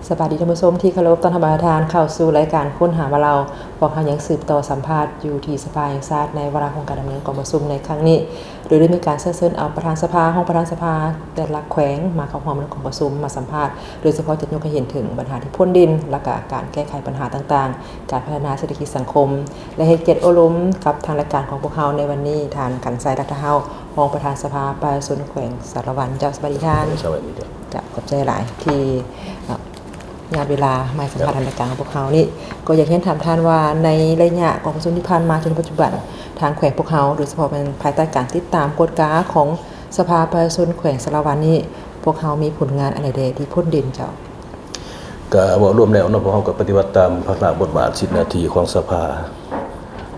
สวัสดีท่านผู้ชมที่เคารพต้อนรับทานเข้าสู่รายการค้นหาว่าเราพวกเรายังสืบต่อสัมภาษณ์อยู่ที่สภาแห่งชาติในวาระของการดำเนินกองประชุมในครั้งนี้โดยได้มีการเชิญเอาประธานสภาห้องประธานสภาแต่ละแขวงมาเข้าร่วมในกองประชุมมาสัมภาษณ์โดยเฉพาะจะยกให้เห็นถึงปัญหาที่พ้นดินและการแก้ไขปัญหาต่างๆการพัฒนาเศรษฐกิจสังคมและให้เกียรติอบรมกับทางรายการของพวกเราในวันนี้ทานกันไซรัตเฮารองประธานสภาประชาชนแขวงสารวันเจ้าสวัสดีท่านสวัสดีจ้ะขอบใจหลายที่งานเวลาไม่สัมภาษณ์ทางรายการของพวกเขานี่ก็อยากเห็นถามท่านว่าในระยะกองประชุมที่ผ่านมาจนปัจจุบันทางแขวงพวกเขาโดยเฉพาะเป็นภายใต้การติดตามกฎกาของสภาประชาชนแขวงสารวันนี่พวกเขามีผลงานอะไรใดที่พ้นดินเจ้าก็ว่ารวมแล้วเนาะพวกเขาก็ปฏิบัติตามพระราชบทบาท10 นาทีของสภา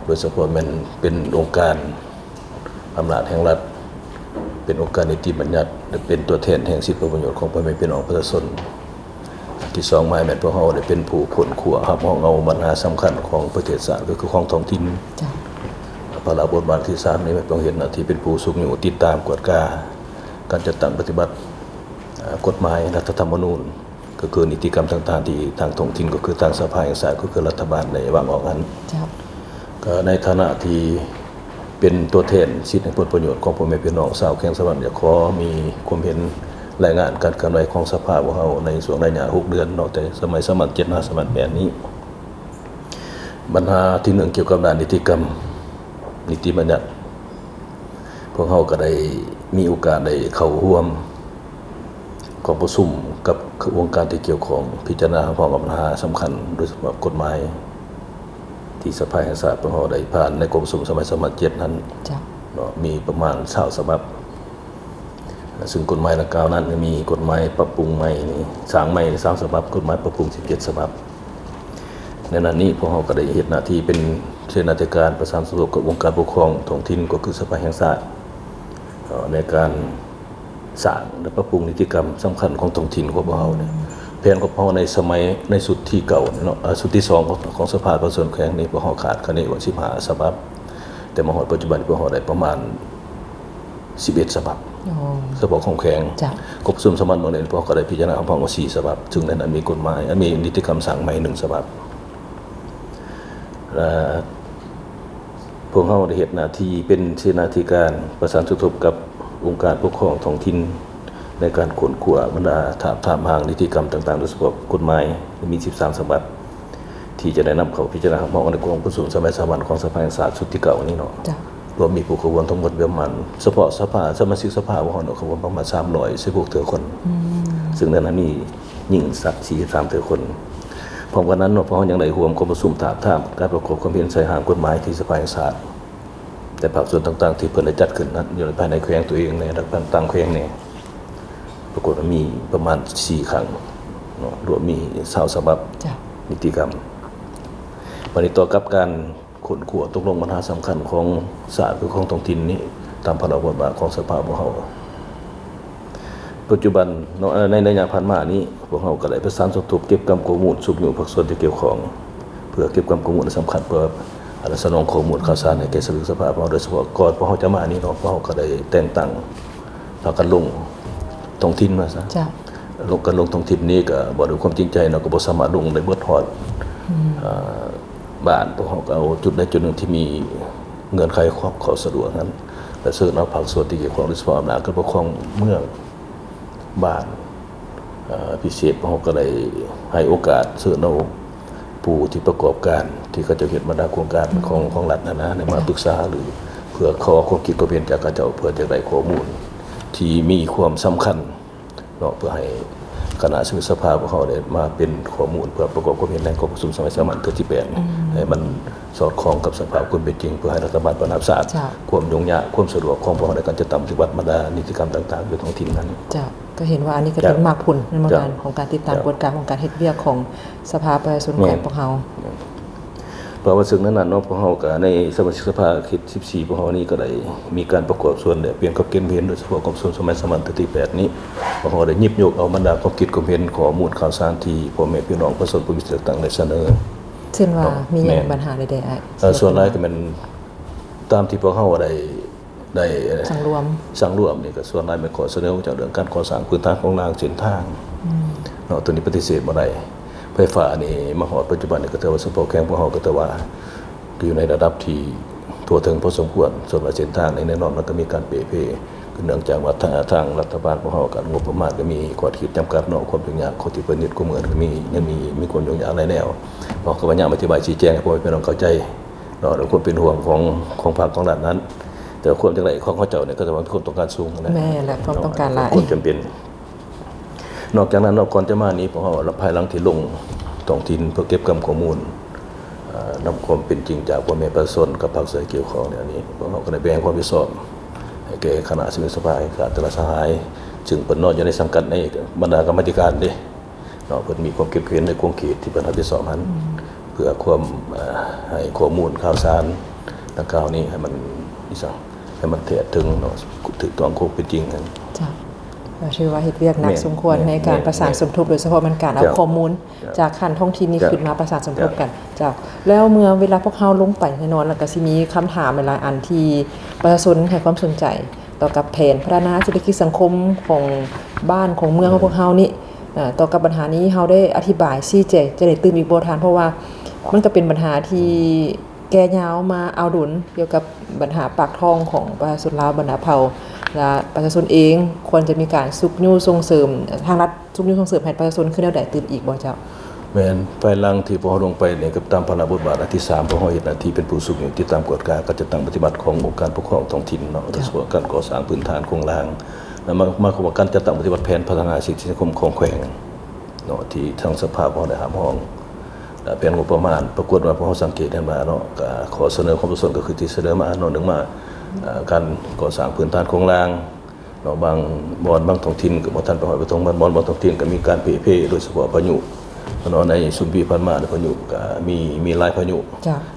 โดยเฉพาะมันเป็นองค์การอำนาจแห่งรัฐเป็นองค์การนิติบัญญัติและเป็นตัวแทนแห่งสิทธิประโยชน์ของพ่อแม่พี่น้องประชาชนที่2มาแม่นพวกเขาได้เป็นผู้ผลขัวครับเอาปัญหาสำคัญของประเทศชาติก็คือของท้องถิ่นพระราชบทบาทที่3นี้มันต้องเห็นหน้าที่เป็นผู้ทรงอยู่ติดตามกฎการจัดตั้งปฏิบัติกฎหมายรัฐธรรมนูญก็คือนิติกรรมต่างๆที่ทางท้องถิ่นก็คือทางสภาแห่งชาติก็คือรัฐบาลได้วางออกนั้นก็ในฐานะที่เป็นตัวแทนสิทธิและผลประโยชน์ของพ่อแม่พี่น้องชาวแขวงสารวันอยากขอมีความเห็นรายงานการเคลื่อนไหวของสภาของเราในช่วงระยะ6 เดือนเนาะแต่สมัยสมัคร7 สมัคร8นี้ปัญหาที่1เกี่ยวกับด้านนิติกรรมนิติบัญญัติพวกเราก็ได้มีโอกาสได้เข้าร่วมกองประชุมกับองค์การที่เกี่ยวข้องพิจารณาของปัญหาสำคัญโดยเฉพาะกฎหมายที่สภาแห่งชาติพวกเราได้ผ่านในกองประชุมสมัยสมัคร7นั้นเนาะมีประมาณ20 ฉบับซึ่งกฎหมายดังกล่าวนั้นมีกฎหมายปรับปรุงใหม่นี่สร้างใหม่3 ฉบับกฎหมายปรับปรุง17 ฉบับในนั้นนี้พวกเราก็ได้เฮ็ดหน้าที่เป็นเสนาธิการประสานสะดวกกับองค์การปกครองท้องถิ่นก็คือสภาแห่งชาติในการสร้างและปรับปรุงนิติกรรมสำคัญของท้องถิ่นของพวกเราเนี่ยแผนของพวกเราในสมัยในสุดที่เก่าเนาะสุดที่2ของสภาประชาชนแขวงนี้พวกเราขาดคะแนนว่า15 ฉบับแต่มาฮอดปัจจุบันพวกเราได้ประมาณ11 ฉบับฉบับของแขวงกบซุ่มสมันโมเดลพวกก็ได้พิจารณาของพวก4 ฉบับซึ่งในนั้นมีกฎหมายมีนิติกรรมสั่งใหม่1 ฉบับและพวกเราได้เฮ็ดหน้าที่เป็นเสนาธิการประสานสุทบกับองค์การปกครองท้องถิ่นในการขนขวบรรดาถามหางนิติกรรมต่างๆโดยเฉพาะกฎหมายมี13 ฉบับที่จะได้นำเข้าพิจารณาของในกองประชุมสมัยสามัญของสภาแห่งชาติชุดที่เก่านี้เนาะรวมมีผู้เข้าร่วมทั้งหมดประมาณเฉพาะสภาสมาชิกสภาของเราเข้าร่วมประมาณ316 คนซึ่งในนั้นมีหญิงสัก43 คนพร้อมกันนั้นเนาะเพราะยังได้ร่วมกองประชุมถามการประกอบความเห็นใส่หางกฎหมายที่สภาแห่งชาติแต่ภาคส่วนต่างๆที่เพิ่นได้จัดขึ้นนั้นอยู่ภายในแขวงตัวเองในระดับต่างแขวงเนี่ยปรากฏว่ามีประมาณ4 ครั้งเนาะรวมมี20 ฉบับนิติกรรมวันนี้ต่อกับการขนขวตกลงปัญหาสำคัญของศาสตร์คือของท้องถิ่นนี้ตามพระราชบทบาทของสภาพวกเราปัจจุบันในระยะผ่านมานี้พวกเราก็ได้ประสานสทบเก็บกำข้อมูลสุขอยู่ภาคส่วนที่เกี่ยวข้องเพื่อเก็บกำข้อมูลสำคัญเพื่อสนองข้อมูลข่าวสารให้แก่สภาสภาพโดยเฉพาะก่อนพวกเราจะมานี้เนาะพวกเราก็ได้แต่งตั้งพากันลงท้องถิ่นมาซะลงท้องถิ่นนี้ก็บ่ด้วยความจริงใจเนาะก็บ่สามารถลงได้เบิดฮอดบ้านพวกเขาก็เอาจุดใดจุดหนึ่งที่มีเงื่อนไขขอสะดวกนั้นแต่เชิญเอาภาคส่วนที่เกี่ยวข้องโดยเฉพาะอำนาจการปกครองเมืองบ้านพิเศษพวกเขาก็ได้ให้โอกาสเชิญเอาผู้ที่ประกอบการที่เขาจะเฮ็ดบรรดาโครงการของรัฐนะมาปรึกษาหรือเพื่อขอความคิดความเห็นจากเขาเจ้าเพื่อจะได้ข้อมูลที่มีความสำคัญเนาะเพื่อให้คณะสภาพวกเขาได้มาเป็นข้อมูลเพื่อประกอบความเห็นในกองประชุมสมัยสามัญที่8ให้มันสอดคล้องกับสภาพความเป็นจริงเพื่อให้รัฐบาลประนับทราบความยุ่งยากความสะดวกของพวกเขาในการจะทำปฏิบัติบรรดานิติกรรมต่างๆในท้องถิ่นนั้นก็เห็นว่าอันนี้ก็เป็นมากผลในงานของการติดตามกฎการของการเฮ็ดเวียกของสภาประชาชนของพวกเราเพราะว่าซึ่งนั้นเนาะพวกเราก็ในสมาชิกสภาเขต14พวกเรานี่ก็ได้มีการประกอบส่วนเปลี่ยนกับเกณฑ์เห็นโดยเฉพาะกองประชุมสมัยสามัญที่8นี้พวกเราได้หยิบยกเอาบรรดาความคิดความเห็นข้อมูลข่าวสารที่พ่อแม่พี่น้องประชาชนผู้มีสิทธิต่างๆได้เสนอเช่นว่ามีปัญหาใดๆส่วนหลายก็เป็นตามที่พวกเราได้สั่งรวมนี่ก็ส่วนหลายเป็นข้อเสนอจากเรื่องการก่อสร้างพื้นฐานของรางเส้นทาง เนาะตัวนี้ปฏิเสธบ่ได้ไฟฟ้านี่มาฮอดปัจจุบันนี่ก็ถือว่าสปอร์ตแข็งพวกเฮาก็ถือว่าอยู่ในระดับที่ทั่วถึงพอสมควรส่วนว่าเส้นทางในแน่นอนมันก็มีการเปเพเนื่องจากว่าทางรัฐบาลพวกเฮาก็งบประมาณก็มีข้อขีดจำกัดเนาะความยุ่งยากข้อที่เพิ่นนิดก็เหมือนก็มีความยุ่งยากหลายแนวเพราะก็พยายามอธิบายชี้แจงให้พ่อแม่พี่น้องเข้าใจเนาะแล้วคนเป็นห่วงของภาคของรัฐนั้น แต่ความจังไรของเขาเจ้าเนี่ยก็จะว่าคนต้องการสูงนะแม่และความต้องการหลายคนจำเป็นนอกจากนั้นก่อนจะมานี้พวกเฮาภายหลังที่ลงท้องถิ่นเพื่อเก็บข้อมูลนำความเป็นจริงจากพ่อแม่ประชาชนกับภาคส่วนเกี่ยวข้องเนี่ยนี้พวกเฮาก็ได้แบ่งความรับผิดชอบให้แก่คณะสมิสภาการแต่ละสหายจึงเพิ่นนอนอยู่ในสังกัดในบรรดากรรมธิการเด้เนาะเพิ่นมีความเก็บเกี่ยวในกวงเขตที่เพิ่นรับผิดชอบนั้นเพื่อความให้ข้อมูลข่าวสารดังกล่าวนี้ให้มันให้มันเถียถึงเนาะถึงต้องครบเป็นจริงกันจ้ะเราชื่อว่าเฮ็ดเวียกหนักสมควรในการประสานสมทบโดยเฉพาะมันการเอาข้อมูลจากขั้นท้องถิ่นนี้ขึ้นมาประสานสมทบกันจ้ะแล้วเมื่อเวลาพวกเฮาลงไปแน่นอนแล้วก็สิมีคำถามหลายอันที่ประชาชนให้ความสนใจต่อกับแผนพัฒนาเศรษฐกิจสังคมของบ้านของเมืองของพวกเฮานี่ต่อกับปัญหานี้เฮาได้อธิบายชี้แจงจะได้ตื่นอีกบ่ทันเพราะว่ามันก็เป็นปัญหาที่แก่ยาวมาเอาดุลเกี่ยวกับปัญหาปากท้องของประชาชนลาวบรรดาเผ่าและประชาชนเองควรจะมีการสุกยู่ส่งเสริมทางรัฐสุกยู่ส่งเสริมให้ประชาชนขึ้นแนวใดตื่นอีกบ่เจ้าแม่นภายหลังที่พอลงไปเนี่ยกับตามพระราชบทบาทที่3พอเฮ็ดหน้าที่เป็นผู้สุกอยู่ที่ตามกฎการก็จะตั้งปฏิบัติขององค์การปกครองท้องถิ่นเนาะโดยเฉพาะการก่อสร้างพื้นฐานโครงสร้างแล้วมาของการจัดตั้งปฏิบัติแผนพัฒนาเศรษฐกิจสังคมของแขวงเนาะที่ทางสภาพอได้หามห้องเป็นงบประมาณปรากฏว่าพอสังเกตได้มาเนาะก็ขอเสนอความประสงค์ก็คือที่เสนอมาเนาะนึงมาการก่อสร้างพื้นฐานโครงสร้างเนาะบางบ่อนบางท้องถิ่นก็บ่ทันไปฮอดไปตรงบ่อนบางท้องถิ่นก็มีการเพโดยเฉพาะพายุเนาะในสุมพีผ่านมาพายุก็มีหลายพายุ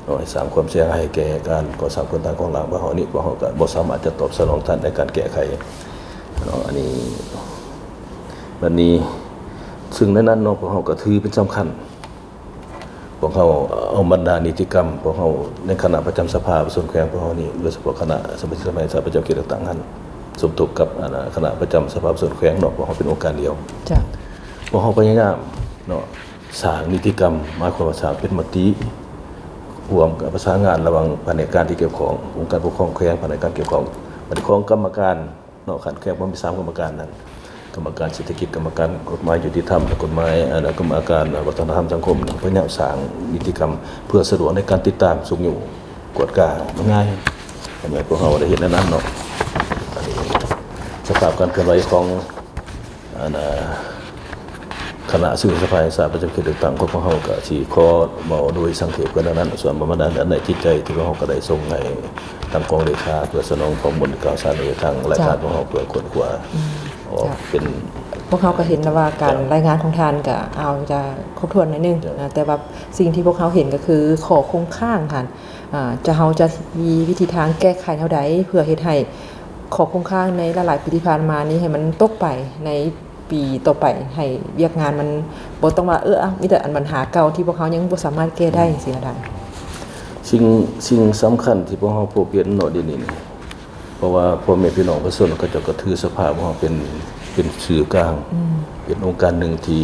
เนาะสร้างความเสียหายแก่การก่อสร้างพื้นฐานโครงสร้างบ่เฮานี่บ่เฮาก็บ่สามารถจะตอบสนองทันในการแก้ไขเนาะอันนี้บัดนี้ซึ่งในนั้นเนาะพวกเฮาก็ถือเป็นสำคัญพวกเขาเอาบรรดานิติกรรมพวกเขาในคณะประจำสภาส่วนแขวงพวกเขานี่โดยเฉพาะคณะสมาชิกสภาประจำเขตต่างๆนั้นสมทบกับคณะประจำสภาส่วนแขวงเนาะพวกเขาเป็นองค์การเดียวพวกเขาพยายามเนาะสร้างนิติกรรมหมายความว่าสร้างเป็นมติร่วมกับประสานงานระหว่างแผนกการที่เกี่ยวข้ององค์การปกครองแขวงแผนกการเกี่ยวข้องปฏิของกรรมการเนาะขันแขวงมี3กรรมการนั้นกรรมการเศรษฐกิจกรรมการกฎหมายยุติธรรมและกฎหมายกรรมการวัฒนธรรมสังคมพยายามสร้างนิติกรรมเพื่อสะดวกในการติดตามสุขอยู่กวดกาง่ายทำให้พวกเราได้เห็นนั้นเนาะสภาพการเคลื่อนไหวของคณะสื่อสภาสาประจำเขตต่างๆของพวกเราก็ที่ข้อเมาโดยสังเกตกันนั้นส่วนบรรดาในจิตใจที่พวกเราก็ได้ส่งให้ทางกองเลขาเพื่อสนองข้อมูลข่าวสารในทางรายการของเราเพื่อค้นคว้าเป็นพวกเขาก็เห็นว่าการรายงานของทานก็เอาจะครบถ้วนนิดนึงแต่ว่าสิ่งที่พวกเขาเห็นก็คือขอคงข้างค่ะจะเฮาจะมีวิธีทางแก้ไขเท่าใดเพื่อเฮ็ดให้ขอคงข้างในหลายๆปีที่ผ่านมานี้ให้มันตกไปในปีต่อไปให้เวียกงานมันบ่ต้องว่ามีแต่ปัญหาเก่าที่พวกเขายังบ่สามารถแก้ได้สินะสิ่งสำคัญที่พวกเราพบเห็นเนาะเดี๋ยวนี้เพราะว่าพ่อแม่พี่น้องประชาชนก็จะกระถือสภาพว่าเป็นสื่อกลางเป็นองค์การหนึ่งที่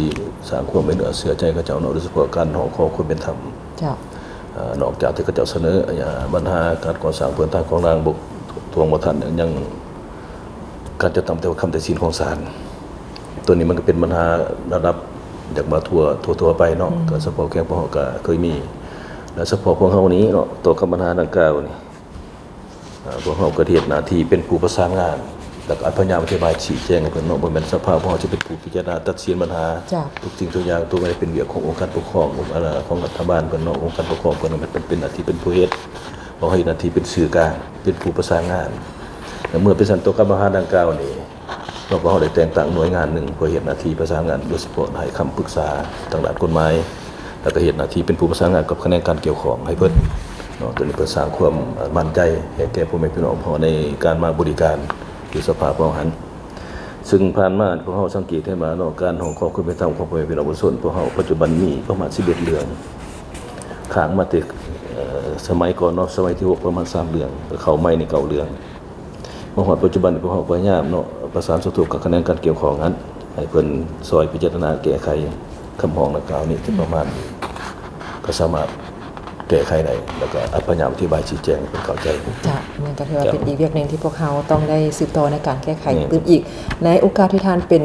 สร้างความไม่เหนือเสือใจกับเจ้าเนาะโดยเฉพาะการขอความเป็นธรรมนอกจากที่เขาเจ้าเสนอปัญหาการก่อสร้างพื้นฐานของรางบกทวงบ่ทันยังการจะทำแต่คำตัดสินของศาลตัวนี้มันก็เป็นปัญหาระดับจากมาทั่วไปเนาะก็เฉพาะแค่พวกเขาก็เคยมีและเฉพาะพวกเขานี้เนาะตัวกับปัญหาดังกล่าวนี่พวกเขาก็เฮ็ดหน้าที่เป็นผู้ประสานงานแล้วก็พยายามอธิบายชี้แจงให้เพิ่นเนาะบ่แม่นสภาพของเฮาจะเป็นผู้พิจารณาตัดสินปัญหาทุกสิ่งทุกอย่างตัวมันเป็นเรื่องขององค์การปกครองของรัฐบาลเพิ่นเนาะองค์การปกครองเพิ่นมันเป็นหน้าที่เป็นผู้เฮ็ดบ่ให้หน้าที่เป็นสื่อกลางเป็นผู้ประสานงานเมื่อเป็นสันตกับปัญหาดังกล่าวนี่เราก็ได้แต่งตั้งหน่วยงานหนึ่งเพื่อเฮ็ดหน้าที่ประสานงานโดยเฉพาะให้คำปรึกษาทางด้านกฎหมายแล้วก็เฮ็ดหน้าที่เป็นผู้ประสานงานกับคณะการเกี่ยวข้องให้เพิ่นเนาะตัวนี้เพื่อสร้างความมั่นใจให้แก่พ่อแม่พี่น้องพอในการมาบริการที่สภาพของหันซึ่งผ่านมาพวกเฮาสังเกตให้มาเนาะการของความเป็นธรรมของพ่อแม่พี่น้องประชาชนพวกเฮาปัจจุบันมีประมาณ11เรื่องข้างมาแต่สมัยก่อนเนาะสมัยที่6ประมาณ3เรื่องเข้าใหม่นี่9เรื่องมาฮอดปัจจุบันพวกเฮาพยายามเนาะประสานสมทบกับคณะการเกี่ยวข้องนั้น ให้เพิ่นซอยพิจารณาแก้ไขคำร้องดังกล่าวนี้ที่ประมาณก็สามารถแก้ไขได้แล้วก็พยายามอธิบายชี้แจงให้เพิ่นเข้าใจ จ้ะมันก็ถือว่าเป็นอีกเรื่องหนึงที่พวกเขาต้องได้สืบต่อในการแก้ไขตื่นอีกในโอกาสที่ท่านเป็น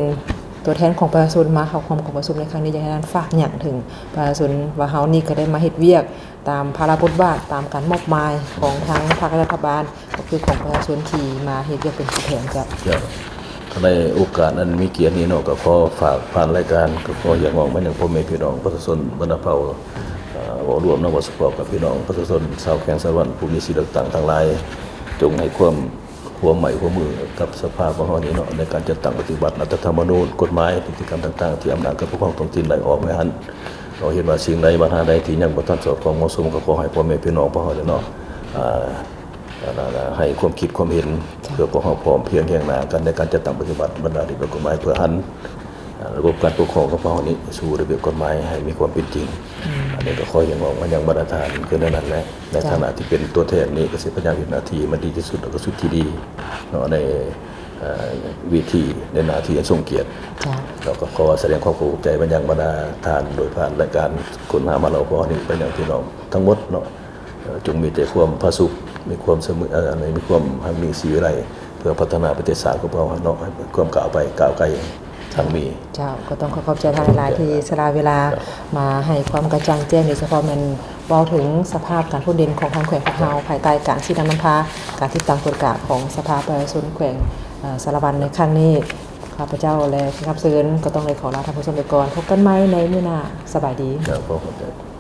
ตัวแทนของประชาชนมาเข้าความของประชุมในครั้งนี้อยากให้ท่านฝากหยังถึงประชาชนว่าเฮานี่ก็ได้มาเฮ็ดเวียกตามภาระบทบาทตามการมอบหมายของทางภาครัฐบาลก็คือของประชาชนที่มาเฮ็ดเวียกเป็นผู้แทนจ้ะ ในโอกาสนั้นมีเกียรตินี้เนาะก็ขอฝากผ่านรายการก็ขออย่างมองมาอย่างพ่อแม่พี่น้องประชาชนบรรดาเผ่าบ่รวมนำบ่สปอร์ตกับพี่น้องประชาชนชาวแขวงสะหวันผู้มีสิทธิ์เลือกตั้งทั้งหลายจงให้ความร่วมมือกับสภาของเฮานี้เนาะในการจัดตั้งปฏิบัติรัฐธรรมนูญกฎหมายนิติกรรมต่างๆที่อำนาจกับปกครองท้องถิ่นได้ออกมาหันเราเห็นว่าสิ่งใดปัญหาใดที่ยังบ่ทันสอดคล้องเหมาะสมก็ขอให้พ่อแม่พี่น้องพวกเฮาเนาะให้ความคิดความเห็นเพื่อพวกเราพร้อมเพรียงแข่งหน้ากันในการจัดตั้งปฏิบัติบรรดาที่เป็นกฎหมายเพื่อหันระบบการปกครองของพวกเรานี้สู่ระเบียบกฎหมายให้มีความเป็นจริงอันนี้ก็ขออย่างมองมาอย่างมาตรฐานคือในนั้นแหละในฐานะที่เป็นตัวแทนนี้ก็สิพยายามทำหน้าที่มันดีที่สุดแล้วก็สุดที่ดีเนาะในวิธีในหน้าที่อันทรงเกียรติเราก็ขอแสดงความภูมิใจมาอย่างบรรดาทานโดยผ่านรายการคนหามาเราพอนี้เป็นอย่างที่น้องทั้งหมดเนาะจงมีแต่ความผาสุกมีความเสมอมีความมีสีวิไลเพื่อพัฒนาประเทศชาติของเราเนาะให้ความก้าวไกลทางมีเจ้าก็ต้องขอบใจทางหลายๆที่สละเวลามาให้ความกระจ่างแจ้งโดยเฉพาะมันเว้าถึงสภาพการทุนเด่นของทางแขวงพะเฮาภายใต้การชี้นำพาการติดตามกฎกะของสภาประชาชนแขวงสารวันในครั้งนี้ข้าพเจ้าและรับเชิญก็ต้องเลยขอลาท่านผู้ชมไปก่อนพบกันใหม่ในมื้อหน้าสบายดีครับ